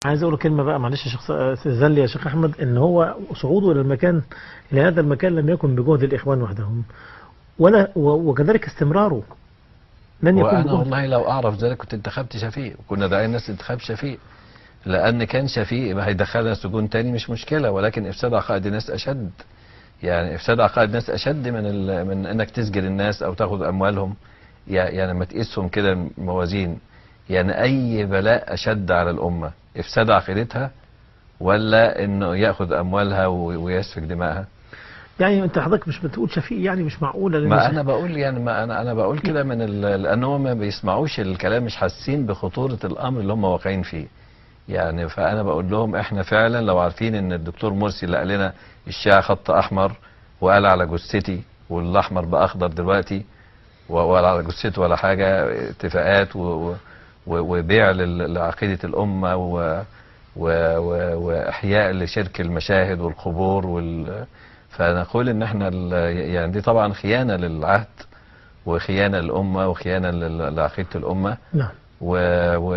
عايز اقول كلمه بقى، معلش يا شيخ، استاذن لي يا شيخ احمد، ان هو صعوده الى المكان، لهذا المكان، لم يكن بجهد الاخوان وحدهم، ولا وكذلك استمراره لن يكون وانا بجهد. والله لو اعرف ذلك كنت انتخبت شفيق، وكنا داعين الناس تنتخب شفيق، لان كان شفيق ما هيدخلنا سجون تاني مش مشكله، ولكن افساد عقائد الناس اشد. يعني افساد عقائد الناس اشد من انك تسجن الناس او تاخذ اموالهم. يعني لما تقيسهم كده موازين، يعني اي بلاء اشد على الامه، افساد عقيدتها ولا انه ياخذ اموالها ويسفك دمائها؟ يعني انت حضرتك مش بتقول شفيق؟ يعني مش معقوله، لان ما انا بقول يعني ما انا بقول كده لان هم ما بيسمعوش الكلام، مش حاسين بخطوره الامر اللي هم واقعين فيه. يعني فانا بقول لهم احنا فعلا لو عارفين ان الدكتور مرسي اللي قال لنا الشيعة خط احمر، وقال على جثتي والاحمر باخضر دلوقتي، ولا على جثته ولا حاجه، اتفاقات وبيع لعقيده الامه واحياء لشرك المشاهد والقبور فنقول ان احنا يعني دي طبعا خيانه للعهد، وخيانه للامه، وخيانه لعقيده الامه. نعم. و و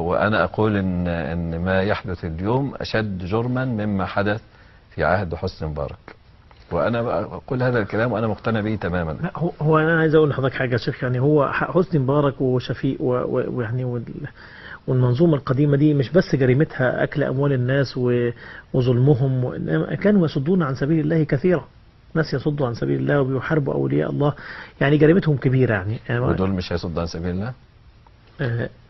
وأنا أقول إن ما يحدث اليوم أشد جرما مما حدث في عهد حسني مبارك. وأنا أقول هذا الكلام وأنا مقتنع به تماما. لا، هو انا عايز اقول لحضرتك حاجه يا شيخ، يعني هو حسني مبارك وشفيق ويعني والمنظومه القديمه دي مش بس جريمتها اكل اموال الناس وظلمهم، وإنما كانوا يصدون عن سبيل الله كثيرا. ناس يصدوا عن سبيل الله وبيحاربوا اولياء الله، يعني جريمتهم كبيره يعني. ودول مش هيصد عن سبيل الله؟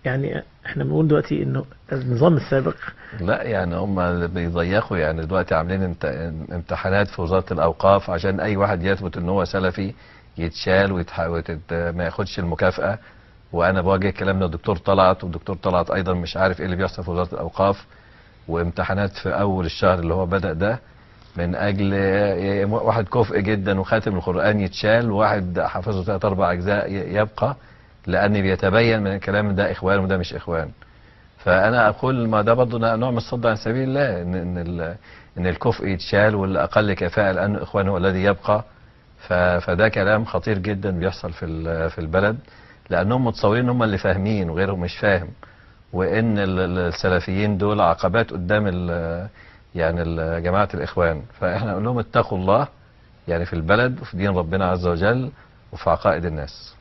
يعني احنا بنقول دلوقتي انه النظام السابق. لا، يعني هم بيضيقوا، يعني دلوقتي عاملين امتحانات في وزارة الأوقاف عشان أي واحد يثبت إن هو سلفي يتشال ما ياخدش المكافأة. وأنا بواجه الكلام ده الدكتور طلعت، والدكتور طلعت أيضا مش عارف إيه اللي بيحصل في وزارة الأوقاف. وامتحانات في أول الشهر اللي هو بدأ ده، من أجل واحد كفء جدا وخاتم القرآن يتشال، وواحد حافظه 3 4 أجزاء يبقى، لأن بيتبين من الكلام ده إخوان وده مش إخوان. فانا اقول ما ده برضه نوع من الصد عن سبيل الله، ان الكفء يتشال والاقل كفاءه لانه اخوان هو الذي يبقى. فده كلام خطير جدا بيحصل في البلد، لانهم متصورين هم اللي فاهمين وغيرهم مش فاهم، وان السلفيين دول عقبات قدام يعني جماعه الاخوان. فاحنا نقول لهم اتقوا الله، يعني في البلد وفي دين ربنا عز وجل وفي عقائد الناس.